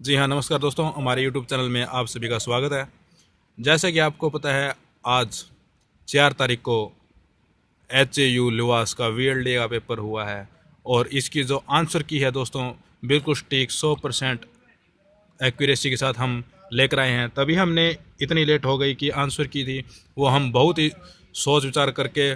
जी हाँ, नमस्कार दोस्तों, हमारे यूट्यूब चैनल में आप सभी का स्वागत है। जैसा कि आपको पता है, आज 4 तारीख को HAU लुवास का VLD का पेपर हुआ है और इसकी जो आंसर की है दोस्तों, बिल्कुल सटीक 100% एक्यूरेसी के साथ हम लेकर आए हैं। तभी हमने इतनी लेट हो गई कि आंसर की थी वो हम बहुत ही सोच विचार करके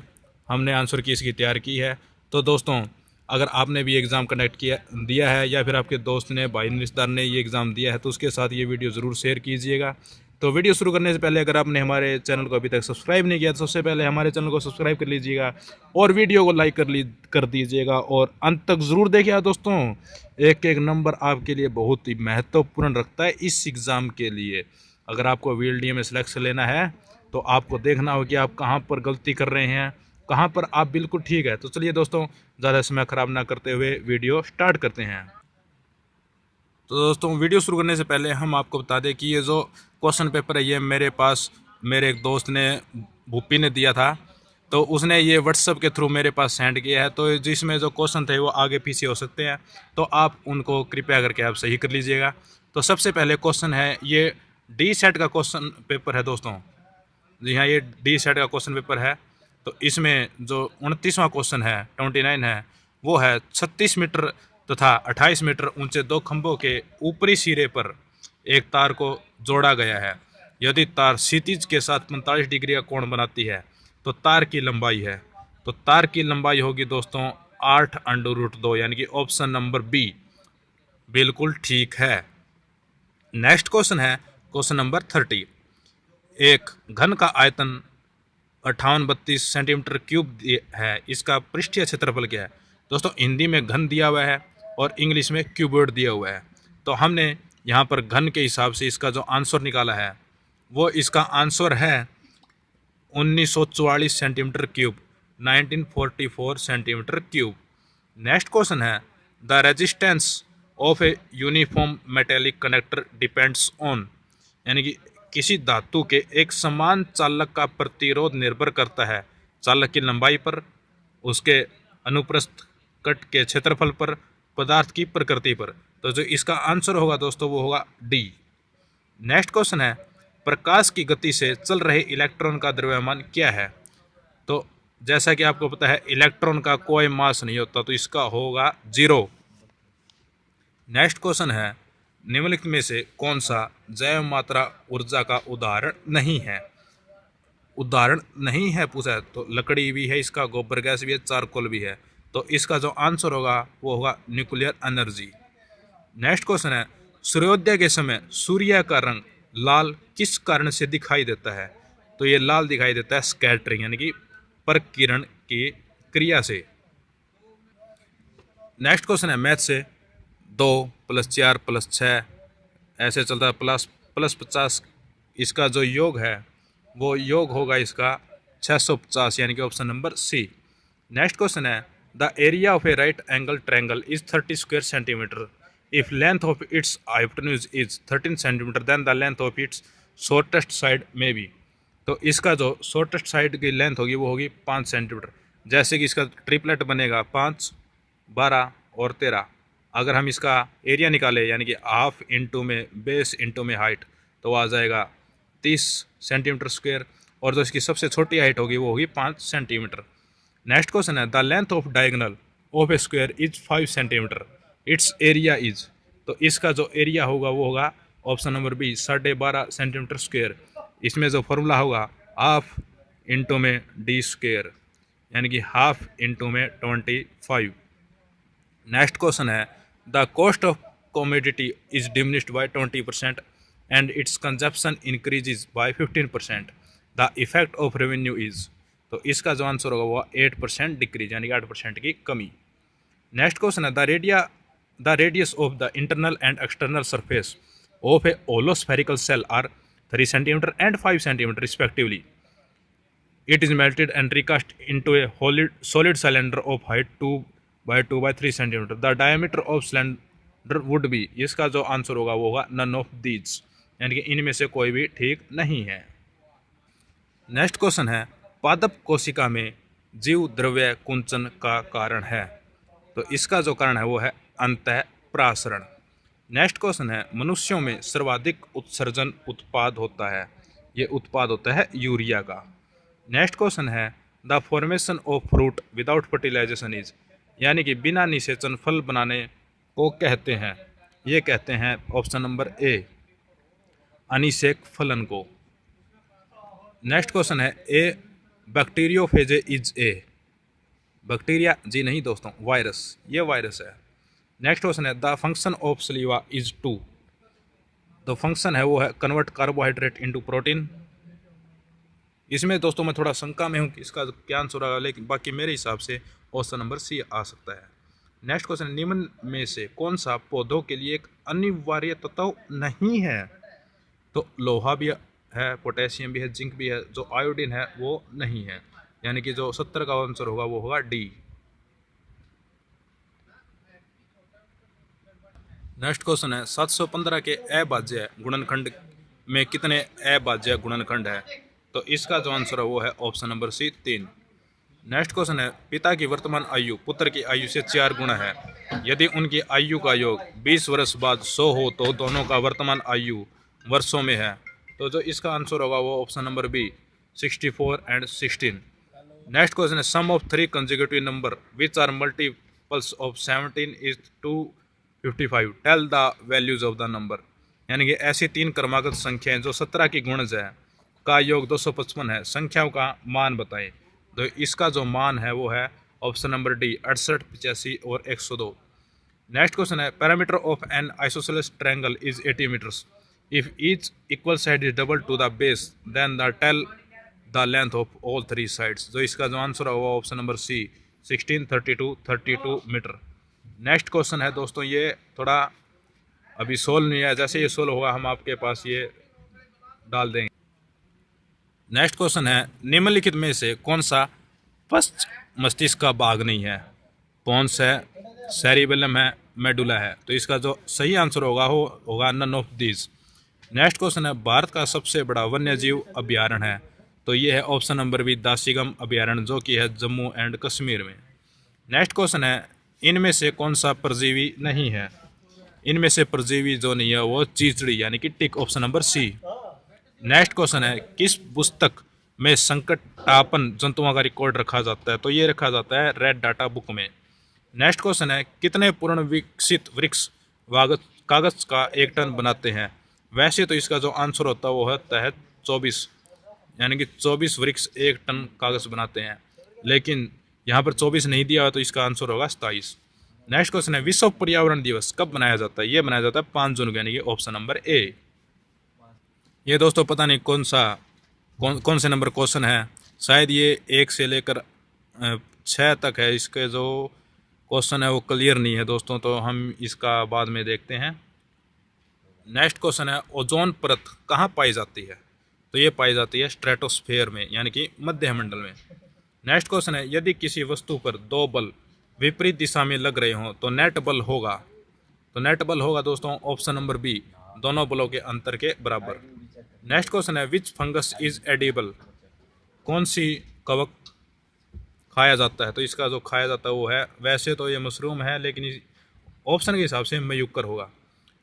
हमने आंसर की इसकी तैयार की है। तो दोस्तों, अगर आपने भी एग्ज़ाम कंडक्ट किया दिया है या फिर आपके दोस्त ने, भाई रिश्तेदार ने ये एग्ज़ाम दिया है, तो उसके साथ ये वीडियो ज़रूर शेयर कीजिएगा। तो वीडियो शुरू करने से पहले अगर आपने हमारे चैनल को अभी तक सब्सक्राइब नहीं किया तो सबसे पहले हमारे चैनल को सब्सक्राइब कर लीजिएगा और वीडियो को लाइक कर दीजिएगा और अंत तक ज़रूर देखिएगा दोस्तों। एक एक नंबर आपके लिए बहुत ही महत्वपूर्ण रखता है इस एग्ज़ाम के लिए। अगर आपको VLD में सिलेक्शन लेना है तो आपको देखना होगा कि आप कहाँ पर गलती कर रहे हैं, कहाँ पर आप बिल्कुल ठीक है। तो चलिए दोस्तों, ज़्यादा समय ख़राब ना करते हुए वीडियो स्टार्ट करते हैं। तो दोस्तों, वीडियो शुरू करने से पहले हम आपको बता दें कि ये जो क्वेश्चन पेपर है ये मेरे पास मेरे एक दोस्त ने, भूपी ने दिया था। तो उसने ये व्हाट्सएप के थ्रू मेरे पास सेंड किया है। तो जिसमें जो क्वेश्चन थे वो आगे पीछे हो सकते हैं, तो आप उनको कृपया करके आप सही कर लीजिएगा। तो सबसे पहले क्वेश्चन है, ये डी सेट का क्वेश्चन पेपर है दोस्तों। जी हाँ, ये डी सेट का क्वेश्चन पेपर है। तो इसमें जो 29वां क्वेश्चन है, 29 है, वो है 36 मीटर तथा 28 मीटर ऊंचे दो खंभों के ऊपरी सिरे पर एक तार को जोड़ा गया है। यदि तार क्षितिज के साथ 45 डिग्री का कोण बनाती है तो तार की लंबाई है। तो तार की लंबाई होगी दोस्तों 8√2, यानी कि ऑप्शन नंबर बी बिल्कुल ठीक है। नेक्स्ट क्वेश्चन है क्वेश्चन नंबर 30। एक घन का आयतन 5832 सेंटीमीटर क्यूब है, इसका पृष्ठीय क्षेत्रफल क्या है। दोस्तों, हिंदी में घन दिया हुआ है और इंग्लिश में क्यूबॉइड दिया हुआ है। तो हमने यहाँ पर घन के हिसाब से इसका जो आंसर निकाला है वो इसका आंसर है 1944 centimetre cube, 1944 centimetre cube. Next question है, the resistance of a uniform metallic conductor depends on, यानी कि किसी धातु के एक समान चालक का प्रतिरोध निर्भर करता है चालक की लंबाई पर, उसके अनुप्रस्थ कट के क्षेत्रफल पर, पदार्थ की प्रकृति पर। तो जो इसका आंसर होगा दोस्तों वो होगा डी। नेक्स्ट क्वेश्चन है, प्रकाश की गति से चल रहे इलेक्ट्रॉन का द्रव्यमान क्या है। तो जैसा कि आपको पता है इलेक्ट्रॉन का कोई मास नहीं होता, तो इसका होगा 0। नेक्स्ट क्वेश्चन है, निम्नलिखित में से कौन सा जैव मात्रा ऊर्जा का उदाहरण नहीं है। उदाहरण नहीं है पूछा है, तो लकड़ी भी है, इसका गोबर गैस भी है, चारकोल भी है। तो इसका जो आंसर होगा वो होगा न्यूक्लियर एनर्जी। नेक्स्ट क्वेश्चन है, सूर्योदय के समय सूर्य का रंग लाल किस कारण से दिखाई देता है। तो ये लाल दिखाई देता है स्कैटरिंग, यानी कि परकिरण की क्रिया से। नेक्स्ट क्वेश्चन है मैथ से, 2 + 4 + 6 ऐसे चलता है प्लस प्लस 50, इसका जो योग है वो योग होगा इसका 650, यानी कि option number C. Next question है, the area of a right angle triangle is 30 square centimetre if length of its hypotenuse is 13 centimetre then the length of its shortest side may be. तो इसका जो shortest side की length होगी वो होगी 5 centimetre. जैसे कि इसका ट्रिपलेट बनेगा 5, 12 और 13। अगर हम इसका एरिया निकालें, यानी कि हाफ इंटू में बेस इंटू में हाइट, तो वो आ जाएगा 30 सेंटीमीटर स्क्वायर। और जो इसकी सबसे छोटी हाइट होगी वो होगी 5 सेंटीमीटर। नेक्स्ट क्वेश्चन है, the length of diagonal of a square is 5 centimetre, its area is. तो इसका जो एरिया होगा वो होगा option number B 12.5 centimetre square. इसमें जो फॉर्मूला होगा हाफ इंटू में डी स्क्वायर, यानी कि हाफ इंटू में 25। नेक्स्ट क्वेश्चन है, the cost of commodity is diminished by 20% and its consumption increases by 15%, the effect of revenue is. तो इसका जो आंसर होगा वो 8% डिक्रीज, यानी कि 8% की कमी। नेक्स्ट क्वेश्चन है, the radius of the internal and external surface of a hollow spherical shell are 3 centimetre and 5 centimetre respectively. It is melted and recast into a solid cylinder of height 2 by 3 centimeter. The diameter of cylinder would be, इसका जो answer होगा वो होगा none of these, यानी कि इनमें से कोई भी ठीक नहीं है। नेक्स्ट क्वेश्चन है, पादप कोशिका में जीव द्रव्य कुंचन का कारण है। तो इसका जो कारण है वो है अंतःप्रासरण। नेक्स्ट क्वेश्चन है मनुष्यों में सर्वाधिक उत्सर्जन उत्पाद होता है, ये उत्पाद होता है यूरिया का। नेक्स्ट क्वेश्चन है the formation of fruit without fertilisation is, यानी कि बिना निषेचन फल बनाने को कहते हैं, ये कहते हैं ऑप्शन नंबर ए अनिषेक फलन को। नेक्स्ट क्वेश्चन है ए बैक्टीरियोफेजे इज ए, बैक्टीरिया जी नहीं दोस्तों, वायरस, ये वायरस है। नेक्स्ट क्वेश्चन है the function of saliva is to, the function है वो है कन्वर्ट कार्बोहाइड्रेट इनटू प्रोटीन। इसमें दोस्तों मैं थोड़ा शंका में हूँ कि इसका क्या आंसर होगा, लेकिन बाकी मेरे हिसाब से ऑप्शन नंबर सी आ सकता है। नेक्स्ट क्वेश्चन, निम्न में से कौन सा पौधों के लिए एक अनिवार्य तत्व नहीं है? तो लोहा भी है, पोटेशियम भी है, जिंक भी है, जो आयोडीन है वो नहीं है, यानी कि जो 70 का आंसर होगा वो होगा डी। नेक्स्ट क्वेश्चन है 715 के अभाज्य गुणनखंड में कितने अभाज्य गुणनखंड है? तो इसका जो आंसर है वो है option number C 3। Next question है पिता की वर्तमान आयु पुत्र की आयु से 4 गुना है, यदि उनकी आयु का योग 20 वर्ष बाद 100 हो तो दोनों का वर्तमान आयु वर्षों में है। तो जो इसका आंसर होगा वो option number B 64 and 16। Next question है sum of 3 consecutive number which are multiples of 17 is 255, tell the values of the number, यानी कि ऐसी 3 क्रमागत संख्याएं जो 17 की गुणज है का योग 255 है, संख्याओं का मान बताएं। तो इसका जो मान है वो है ऑप्शन नंबर डी 68, 85 और 102। नेक्स्ट क्वेश्चन है parameter of an isosceles triangle is 80 metres, if each equal side is double to the base then the tell the length of all 3 sides. जो इसका जो आंसर है वो option number C 16, 32, 32 metre. Next question है दोस्तों, ये थोड़ा अभी सोल्व नहीं है, जैसे ये सोल्व होगा हम आपके पास ये डाल देंगे। नेक्स्ट क्वेश्चन है निम्नलिखित में से कौन सा पश्च मस्तिष्क का भाग नहीं है? पोन्स है, सेरिबेलम है, मेडुला है। तो इसका जो सही आंसर होगा none of these. Next question है भारत का सबसे बड़ा वन्यजीव अभ्यारण्य है, तो ये है ऑप्शन नंबर बी दासीगम अभ्यारण्य, जो कि है जम्मू एंड कश्मीर में। नेक्स्ट क्वेश्चन है इनमें से कौन सा परजीवी नहीं है? इनमें से परजीवी जो नहीं है वो चीचड़ी, यानी कि tick, option number C. Next question है किस पुस्तक में संकटापन जंतुओं का रिकॉर्ड रखा जाता है? तो ये रखा जाता है रेड डाटा बुक में। नेक्स्ट क्वेश्चन है कितने पूर्ण विकसित वृक्ष कागज का 1 टन बनाते हैं? वैसे तो इसका जो आंसर होता है 24, यानी कि 24 वृक्ष 1 टन कागज बनाते हैं, लेकिन यहाँ पर 24 नहीं दिया हुआ, तो इसका आंसर होगा 27। नेक्स्ट क्वेश्चन है विश्व पर्यावरण दिवस कब मनाया जाता है? ये मनाया जाता है 5 जून को, यानी कि ऑप्शन नंबर ए। ये दोस्तों पता नहीं कौन से नंबर क्वेश्चन है, शायद ये 1 से लेकर 6 तक है। इसके जो क्वेश्चन है वो क्लियर नहीं है दोस्तों, तो हम इसका बाद में देखते हैं। नेक्स्ट क्वेश्चन है ओजोन परत कहाँ पाई जाती है? तो ये पाई जाती है स्ट्रेटोस्फेयर में, यानी कि मध्यमंडल में। नेक्स्ट क्वेश्चन है यदि किसी वस्तु पर 2 बल विपरीत दिशा में लग रहे हों तो नेट बल होगा? तो नेट बल होगा दोस्तों ऑप्शन नंबर बी दोनों बलों के अंतर के बराबर। नेक्स्ट क्वेश्चन है विच फंगस इज एडिबल, कौन सी कवक खाया जाता है? तो इसका जो खाया जाता है वो है, वैसे तो ये मशरूम है, लेकिन ऑप्शन के हिसाब से मयूकर होगा।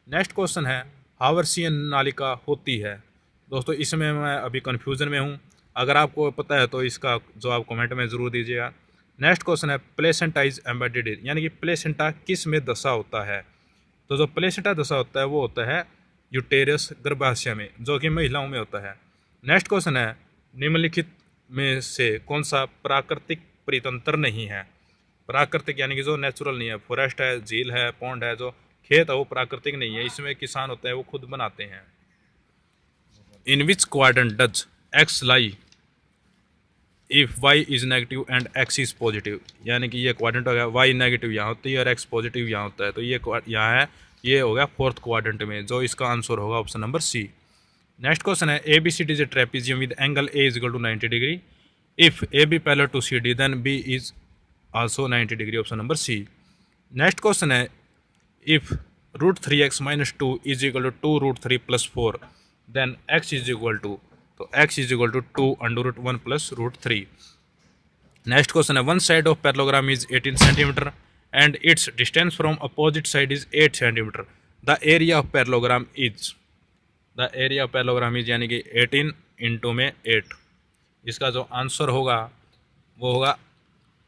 नेक्स्ट क्वेश्चन है हावर्सियन नालिका होती है? दोस्तों इसमें मैं अभी कन्फ्यूज़न में हूँ, अगर आपको पता है तो इसका जवाब कमेंट में ज़रूर दीजिएगा। नेक्स्ट क्वेश्चन है प्लेसेंटा इज एम्बेडेड इन, यानी कि प्लेसेंटा किस में दशा होता है? तो जो प्लेसेंटा दशा होता है वो होता है यूटेरस गर्भाशय में, जो कि महिलाओं में होता है। नेक्स्ट क्वेश्चन है निम्नलिखित में से कौन सा प्राकृतिक परितंत्र नहीं है? प्राकृतिक यानी कि जो नेचुरल नहीं है, फॉरेस्ट है, झील है, पॉन्ड है, जो खेत है वो प्राकृतिक नहीं है, इसमें किसान होते हैं वो खुद बनाते हैं। In which quadrant does X lie if Y is negative and X is positive, यानी कि ये क्वाड्रेंट हो गया, वाई नेगेटिव यहाँ होती है और एक्स पॉजिटिव यहाँ होता है, तो ये यहाँ है, ये हो गया 4th क्वाड्रेंट में, जो इसका आंसर होगा option number C. Next question है A B C D is a trapezium with angle A is equal to 90 degree, if A B parallel to C D then B is also 90 degree, option number C. Next question है if √3x - 2 is equal to 2√3 + 4 then x is equal to, तो x is equal to 2 √1 + √3। Next question है one side of parallelogram is 18 centimetre and it's distance from opposite side is 8 centimetre, the area of parallelogram is, the area of parallelogram is यानी कि 18 into में 8। इसका जो answer होगा वो होगा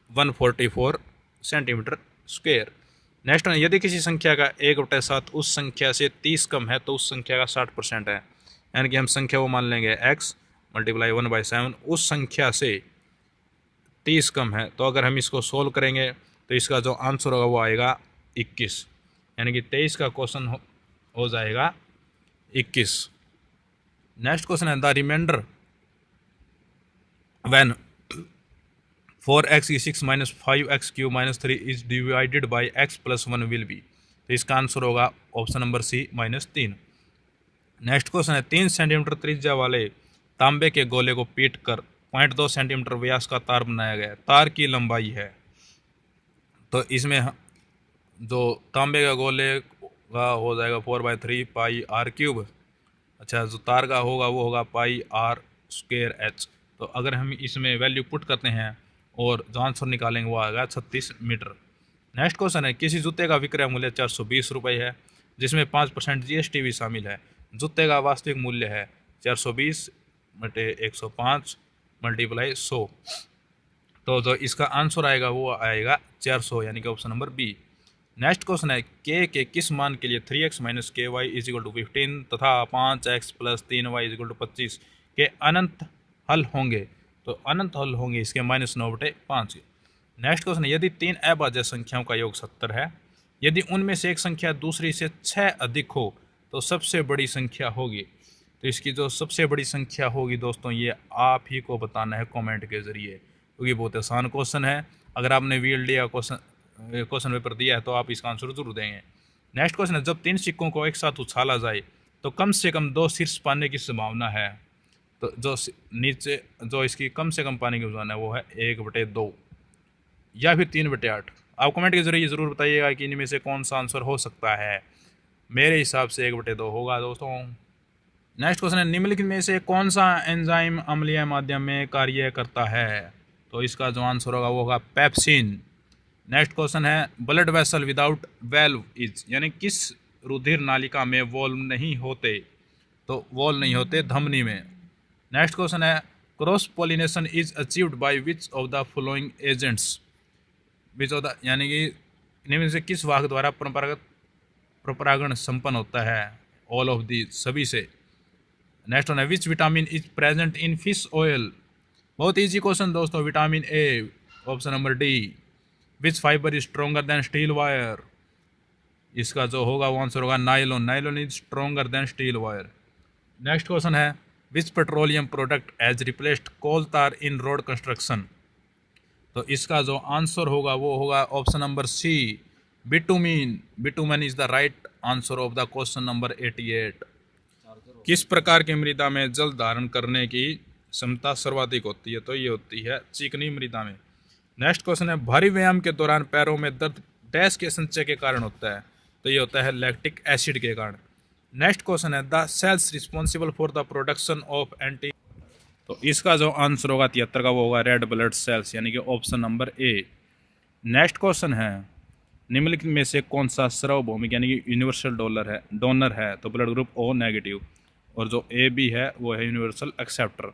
144 centimetre square. Next है, यदि किसी संख्या का 1/7 उस संख्या से 30 कम है तो उस संख्या का 60% है। यानी कि हम संख्या वो मान लेंगे x मल्टीप्लाई 1/7 उस संख्या से 30 कम है। तो अगर हम इसको सोल्व करेंगे तो इसका जो आंसर होगा वो आएगा 21, यानी कि 23 का क्वेश्चन हो जाएगा 21। नेक्स्ट क्वेश्चन है, द रिमाइंडर व्हेन 4x की 6 minus 5x cube minus 3 is divided by x plus 1 will be. तो इसका आंसर होगा option number C -3। Next question है, 3 सेंटीमीटर त्रिज्या वाले तांबे के गोले को पीट कर 0.2 सेंटीमीटर व्यास का तार बनाया गया है। तार की लंबाई है, तो इसमें जो तांबे का गोले का हो जाएगा 4/3 पाई आर क्यूब। अच्छा, जो तार का होगा वो होगा पाई आर स्क्वायर एच। तो अगर हम इसमें वैल्यू पुट करते हैं और जो आंसर निकालेंगे वो आएगा 36 मीटर। नेक्स्ट क्वेश्चन है, किसी जूते का विक्रय मूल्य 420 रुपये है जिसमें 5% GST भी शामिल है। जूते का वास्तविक मूल्य है 420 बटे 105 मल्टीप्लाई 100। तो जो इसका आंसर आएगा वो आएगा 400, यानी कि option number B. Next question है, के किस मान के लिए 3x माइनस के वाई इज इक्वल टू 15 तथा 5x plus 3y is equal to 25 के अनंत हल होंगे। तो अनंत हल होंगे इसके -9/5 के। नेक्स्ट क्वेश्चन है, यदि 3 अभाज्य संख्याओं का योग 70 है, यदि उनमें से एक संख्या दूसरी से 6 अधिक हो तो सबसे बड़ी संख्या होगी। तो इसकी जो सबसे बड़ी संख्या होगी दोस्तों ये आप ही को बताना है कमेंट के ज़रिए, क्योंकि बहुत आसान क्वेश्चन है। अगर आपने VLD या क्वेश्चन पेपर दिया है तो आप इसका आंसर जरूर देंगे। नेक्स्ट क्वेश्चन है, जब 3 सिक्कों को एक साथ उछाला जाए तो कम से कम 2 शीर्ष पाने की संभावना है। तो जो नीचे जो इसकी कम से कम पाने की संभावना है वो है 1/2 या फिर 3/8। आप कमेंट के जरिए ज़रूर बताइएगा कि इनमें से कौन सा आंसर हो सकता है। मेरे हिसाब से 1/2 होगा दोस्तों। नेक्स्ट क्वेश्चन है, निम्नलिखित में से कौन सा एंजाइम अम्लीय माध्यम में कार्य करता है। तो इसका जो आंसर होगा वो होगा पेप्सिन। नेक्स्ट क्वेश्चन है, blood vessel without valve is, यानी किस रुधिर नालिका में वॉल्व नहीं होते। तो वॉल्व नहीं होते धमनी में। नेक्स्ट क्वेश्चन है, cross pollination is achieved by which of the following agents. Which of the, यानी कि इनमें से किस वाहक द्वारा प्रपरागण संपन्न होता है। ऑल ऑफ दी, सभी से। नेक्स्ट वन है, which vitamin is present in fish oil. बहुत इजी क्वेश्चन दोस्तों, vitamin A, option number D. Which fibre is stronger then steel wire. इसका जो होगा वो आंसर होगा nylon. Nylon is stronger then steel wire. Next question है, विच petroleum product as replaced कोल तार इन road construction. तो इसका जो आंसर होगा वो होगा option number C, bitumen. Bitumen is the right answer of the question number 88। किस प्रकार की मृदा में जल धारण करने की क्षमता सर्वाधिक होती है। तो ये होती है चिकनी मृदा में। नेक्स्ट क्वेश्चन है, भारी व्यायाम के दौरान पैरों में दर्द डैश के संचय के कारण होता है। तो ये होता है लैक्टिक एसिड के कारण। नेक्स्ट क्वेश्चन है, the cells responsible for the production of anti. तो इसका जो आंसर होगा 73 का वो होगा रेड ब्लड सेल्स, यानी कि option number A. Next question है, निम्नलिखित में से कौन सा सार्वभौमिक यानी कि यूनिवर्सल डोनर है। तो ब्लड ग्रुप O नेगेटिव, और जो AB है वो है यूनिवर्सल एक्सेप्टर।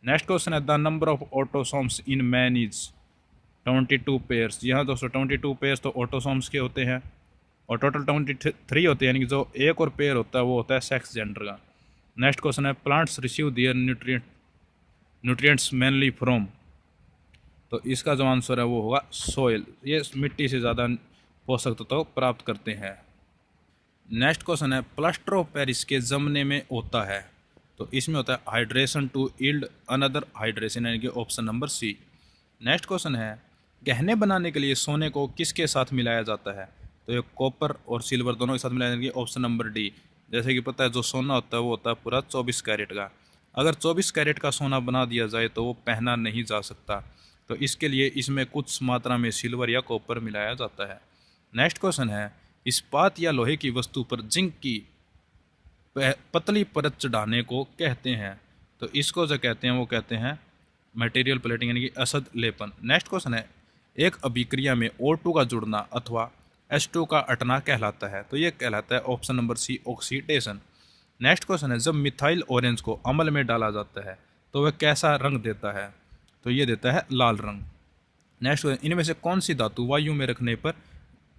नेक्स्ट क्वेश्चन है, the number of autosomes in man is 22 pairs. यहाँ दोस्तों 22 पेयर्स तो ऑटोसोम्स के होते हैं और टोटल 23 होते हैं, यानी कि जो एक और पेयर होता है वो होता है सेक्स जेंडर का। नेक्स्ट क्वेश्चन है, plants receive their nutrients mainly from. तो इसका जो आंसर है वो होगा सोयल। ये मिट्टी से ज़्यादा पोषक तत्व तो प्राप्त करते हैं। नेक्स्ट क्वेश्चन है, प्लास्टर ऑफ पेरिस के जमने में होता है। तो इसमें होता है hydration to yield another hydration, यानी कि option number C. Next question है, गहने बनाने के लिए सोने को किसके साथ मिलाया जाता है। तो ये कॉपर और सिल्वर दोनों के साथ मिलाया जाएंगे, ऑप्शन नंबर डी। जैसे कि पता है जो सोना होता है वो होता है पूरा 24 कैरेट का। अगर 24 कैरेट का सोना बना दिया जाए तो वो पहना नहीं जा सकता, तो इसके लिए इसमें कुछ मात्रा में सिल्वर या कॉपर मिलाया जाता है। नेक्स्ट क्वेश्चन है, इस्पात या लोहे की वस्तु पर जिंक की पतली परत चढ़ाने को कहते हैं। तो इसको जो कहते हैं वो कहते हैं मटेरियल प्लेटिंग, यानी कि असद लेपन। नेक्स्ट क्वेश्चन है, एक अभिक्रिया में O2 का जुड़ना अथवा H2 का अटना कहलाता है? तो ये कहलाता है option number C, oxidation. Next question है, जब मिथाइल ऑरेंज को अमल में डाला जाता है तो वह कैसा रंग देता है? तो ये देता है लाल रंग। नेक्स्ट क्वेश्चन, इनमें से कौन सी धातु वायु में रखने पर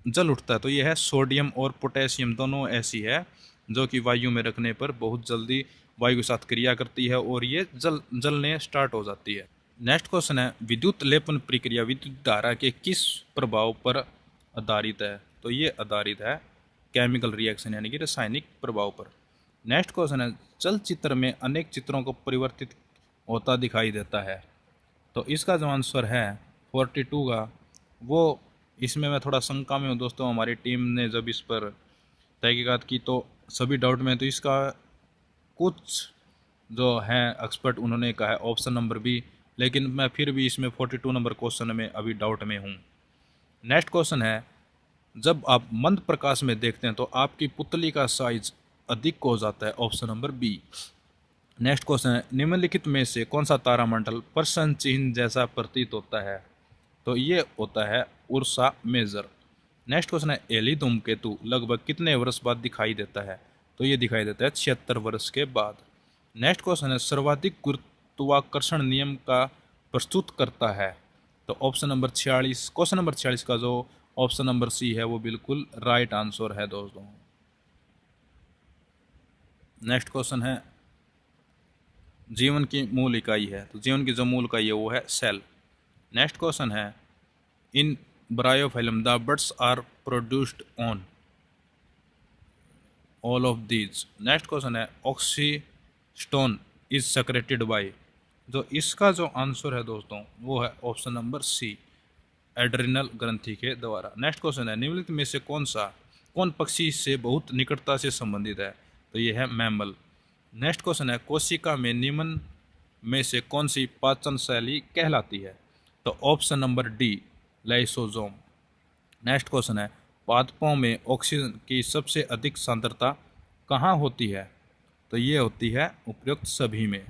जल उठता है? तो ये है सोडियम और पोटेशियम, दोनों ऐसी है जो कि वायु में रखने पर बहुत जल्दी वायु के साथ क्रिया करती है और ये जलने स्टार्ट हो जाती है। नेक्स्ट क्वेश्चन है, विद्युत लेपन प्रक्रिया विद्युत धारा के किस प्रभाव पर आधारित है? तो ये आधारित है केमिकल रिएक्शन यानी कि रासायनिक प्रभाव पर। नेक्स्ट क्वेश्चन है, चलचित्र में अनेक चित्रों को परिवर्तित होता दिखाई देता है? तो इसका जो आंसर है 42 का, वो इसमें मैं थोड़ा शंका में हूँ दोस्तों। हमारी टीम ने जब इस पर तहकीकात की तो सभी डाउट में, तो इसका कुछ जो हैं एक्सपर्ट उन्होंने कहा है ऑप्शन नंबर बी, लेकिन मैं फिर भी इसमें 42 नंबर क्वेश्चन में अभी डाउट में हूँ। नेक्स्ट क्वेश्चन है, जब आप मंद प्रकाश में देखते हैं तो आपकी पुतली का साइज अधिक हो जाता है? Option number B. Next question है, निम्नलिखित में से कौन सा तारामंडल प्रश्न चिन्ह जैसा प्रतीत होता है? तो ये होता है उर्सा मेजर। नेक्स्ट क्वेश्चन है, एली धूमकेतु लगभग कितने वर्ष बाद दिखाई देता है? तो ये दिखाई देता है 76 वर्ष के बाद। नेक्स्ट क्वेश्चन है, सर्वाधिक गुरुत्वाकर्षण नियम का प्रस्तुत करता है? तो ऑप्शन नंबर 46, क्वेश्चन नंबर 46 का जो ऑप्शन नंबर सी है वो बिल्कुल राइट आंसर है दोस्तों। नेक्स्ट क्वेश्चन है, जीवन की मूल इकाई है? तो जीवन की जो मूल इकाई है वो है सेल। नेक्स्ट क्वेश्चन है, in bryophyllum the buds are produced on all of these. Next question है, ऑक्सीस्टोन इज सेक्रेटेड बाय? जो इसका जो आंसर है दोस्तों वो है ऑप्शन नंबर सी, एड्रिनल ग्रंथि के द्वारा। नेक्स्ट क्वेश्चन है, निम्नलिखित में से कौन पक्षी से बहुत निकटता से संबंधित है? तो ये है मैमल। नेक्स्ट क्वेश्चन है, कोशिका में निम्न में से कौन सी पाचन शैली कहलाती है? तो option number D, lysosome. Next question है, पादपों में ऑक्सीजन की सबसे अधिक सांद्रता कहाँ होती है? तो ये होती है उपयुक्त सभी में।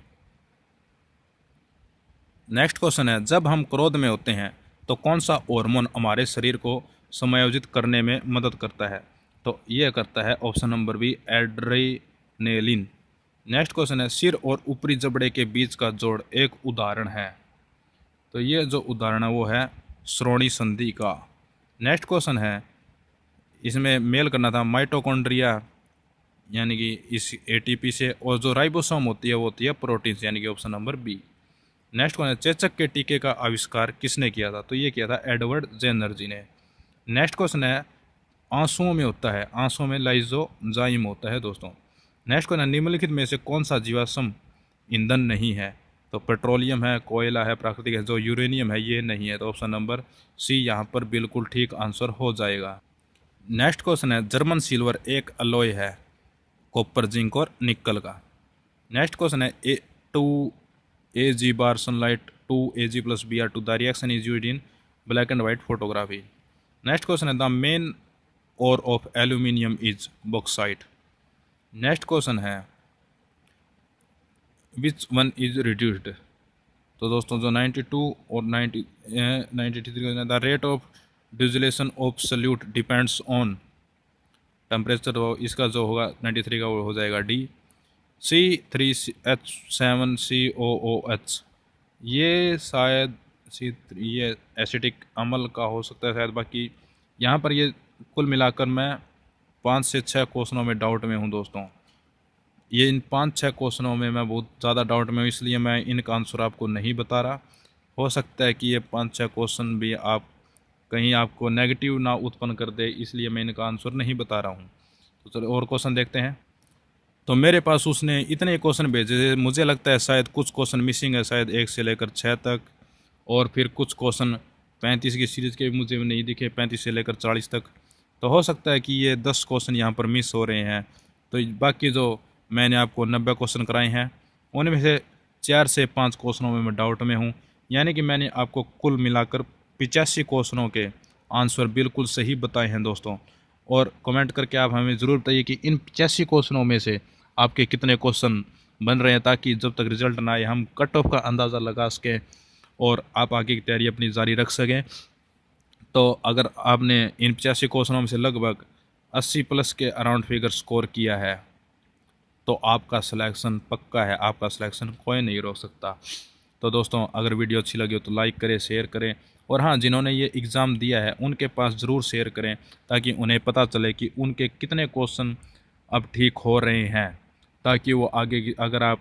नेक्स्ट क्वेश्चन है, जब हम क्रोध में होते हैं तो कौन सा हार्मोन हमारे शरीर को समायोजित करने में मदद करता है? तो ये करता है option number B, adrenaline. Next question है, सिर और ऊपरी जबड़े के बीच का जोड़ एक उदाहरण है? तो ये जो उदाहरण है वो है श्रोणि संधि का। नेक्स्ट क्वेश्चन है, इसमें मेल करना था माइटोकॉन्ड्रिया यानी कि इस एटीपी से, और जो राइबोसोम होती है वो होती है प्रोटीन्स यानी कि option number B. Next question है, चेचक के टीके का आविष्कार किसने किया था? तो ये किया था एडवर्ड जेनर जी ने। नेक्स्ट क्वेश्चन है, आंसुओं में होता है? आंसुओं में लाइजोजाइम होता है दोस्तों। नेक्स्ट क्वेश्चन, निम्नलिखित में से कौन सा जीवाश्म ईंधन नहीं है? तो पेट्रोलियम है, कोयला है, प्राकृतिक है। जो यूरेनियम है ये नहीं है, तो ऑप्शन नंबर सी यहाँ पर बिल्कुल ठीक आंसर हो जाएगा। नेक्स्ट क्वेश्चन है, जर्मन सिल्वर एक अलॉय है कॉपर, जिंक और निकल का। नेक्स्ट क्वेश्चन है, to Ag bar sunlight 2 Ag plus Br2 the reaction is used in black and white photography. Next question है, the main ore of aluminium is bauxite. Next question है, which one is reduced? तो दोस्तों जो 92 और 93 the rate of dissolution of solute depends on temperature, तो इसका जो होगा 93 का वो हो जाएगा डी। C3H7COOH, ये शायद ये एसिटिक अम्ल का हो सकता है शायद। बाकी यहाँ पर ये कुल मिलाकर मैं 5 से 6 क्वेश्चनों में डाउट में हूँ दोस्तों। ये इन 5-6 क्वेश्चनों में मैं बहुत ज़्यादा डाउट में हूँ, इसलिए मैं इनका आंसर आपको नहीं बता रहा। हो सकता है कि ये 5-6 क्वेश्चन भी आप कहीं आपको नेगेटिव ना उत्पन्न कर दे, इसलिए मैं इनका आंसर नहीं बता रहा हूँ। तो चलो और क्वेश्चन देखते हैं। तो मेरे पास उसने इतने क्वेश्चन भेजे, मुझे लगता है शायद कुछ क्वेश्चन मिसिंग है, शायद 1 से लेकर 6 तक, और फिर कुछ क्वेश्चन 35 की सीरीज़ के मुझे नहीं दिखे, 35 से लेकर 40 तक। तो हो सकता है कि ये 10 क्वेश्चन यहाँ पर मिस हो रहे हैं। तो बाकी जो मैंने आपको 90 क्वेश्चन कराए हैं उनमें से 4 से 5 क्वेश्चनों में मैं डाउट में हूँ, यानी कि मैंने आपको कुल मिलाकर 85 क्वेश्चनों के आंसर बिल्कुल सही बताए हैं दोस्तों। और कमेंट करके आप हमें ज़रूर बताइए कि इन 85 क्वेश्चनों में से आपके कितने क्वेश्चन बन रहे हैं, ताकि जब तक रिजल्ट ना आए हम कट ऑफ का अंदाज़ा लगा सकें और आप आगे की तैयारी अपनी जारी रख सकें। तो अगर आपने इन 85 क्वेश्चनों में से लगभग 80 प्लस के अराउंड फिगर स्कोर किया है तो आपका सिलेक्शन पक्का है, आपका सिलेक्शन कोई नहीं रोक सकता। तो दोस्तों अगर वीडियो अच्छी लगी हो तो लाइक करें, शेयर करें, और हाँ, जिन्होंने ये एग्ज़ाम दिया है उनके पास ज़रूर शेयर करें ताकि उन्हें पता चले कि उनके कितने क्वेश्चन अब ठीक हो रहे हैं, ताकि वो आगे की, अगर आप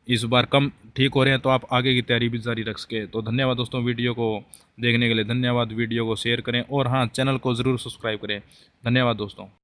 इस बार कम ठीक हो रहे हैं तो आप आगे की तैयारी भी जारी रख सके। तो धन्यवाद दोस्तों, वीडियो को देखने के लिए धन्यवाद। वीडियो को शेयर करें और हाँ, चैनल को ज़रूर सब्सक्राइब करें। धन्यवाद दोस्तों।